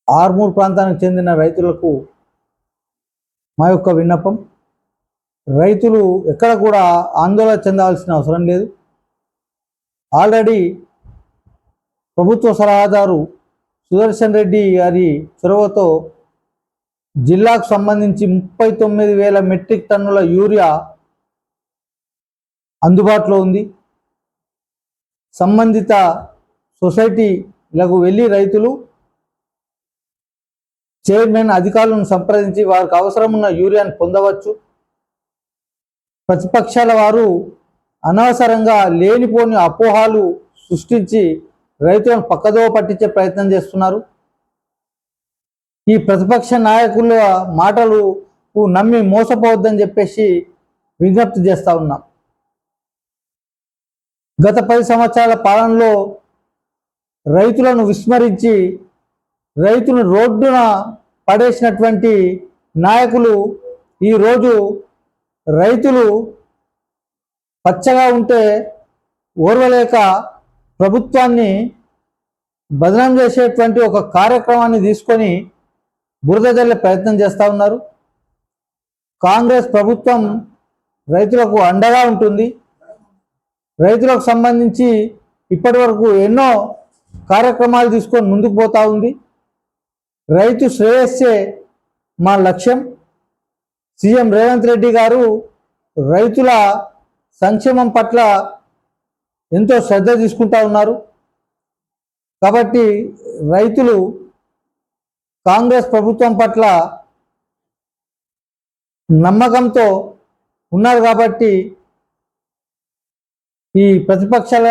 ఆర్మూర్ ప్రాంతానికి చెందిన రైతులకు మా యొక్క విన్నపం, రైతులు ఎక్కడ కూడా ఆందోళన చెందాల్సిన అవసరం లేదు. ఆల్రెడీ ప్రభుత్వ సలహాదారు సుదర్శన్ రెడ్డి గారి చొరవతో జిల్లాకు సంబంధించి 39,000 మెట్రిక్ టన్నుల యూరియా అందుబాటులో ఉంది. సంబంధిత సొసైటీలకు వెళ్ళి రైతులు చైర్మన్ అధికారులను సంప్రదించి వారికి అవసరమున్న యూరియాను పొందవచ్చు. ప్రతిపక్షాల వారు అనవసరంగా లేనిపోని అపోహాలు సృష్టించి రైతులను పక్కదోవ పట్టించే ప్రయత్నం చేస్తున్నారు. ఈ ప్రతిపక్ష నాయకుల మాటలు నమ్మి మోసపోవద్దని చెప్పేసి విజ్ఞప్తి చేస్తూ ఉన్నాం. గత 10 సంవత్సరాల పాలనలో రైతులను విస్మరించి రైతును రోడ్డున పడేసినటువంటి నాయకులు ఈరోజు రైతులు పచ్చగా ఉంటే ఓర్వలేక ప్రభుత్వాన్ని బదనాం చేసేటువంటి ఒక కార్యక్రమాన్ని తీసుకొని బురద జల్లే ప్రయత్నం చేస్తూ ఉన్నారు. కాంగ్రెస్ ప్రభుత్వం రైతులకు అండగా ఉంటుంది. రైతులకు సంబంధించి ఇప్పటి వరకు ఎన్నో కార్యక్రమాలు తీసుకొని ముందుకు పోతూ ఉంది. రైతు శ్రేయస్సే మా లక్ష్యం. సీఎం రేవంత్ రెడ్డి గారు రైతుల సంక్షేమం పట్ల ఎంతో శ్రద్ధ తీసుకుంటూ ఉన్నారు. కాబట్టి రైతులు కాంగ్రెస్ ప్రభుత్వం పట్ల నమ్మకంతో ఉన్నారు. కాబట్టి ఈ ప్రతిపక్షాల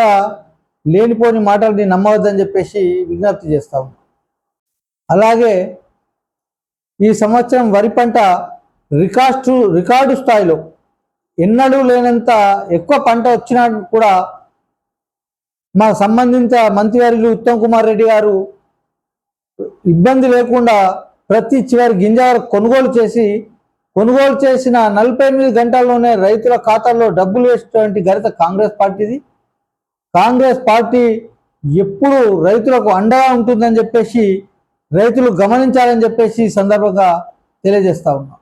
లేనిపోని మాటల్ని నమ్మవద్దని చెప్పేసి విజ్ఞప్తి చేస్తాము. అలాగే ఈ సంవత్సరం వరి పంట రికార్డు స్థాయిలో ఎన్నడూ లేనంత ఎక్కువ పంట వచ్చినా కూడా మా సంబంధిత మంత్రివర్యులు ఉత్తమ్ కుమార్ రెడ్డి గారు ఇబ్బంది లేకుండా ప్రతి చివరి గింజ వరకు కొనుగోలు చేసిన 48 గంటల్లోనే రైతుల ఖాతాల్లో డబ్బులు వేసేటువంటి ఘనత కాంగ్రెస్ పార్టీది. కాంగ్రెస్ పార్టీ ఎప్పుడు రైతులకు అండగా ఉంటుందని చెప్పేసి రైతులు గమనించాలని చెప్పేసి ఈ సందర్భంగా తెలియజేస్తా ఉన్నాం.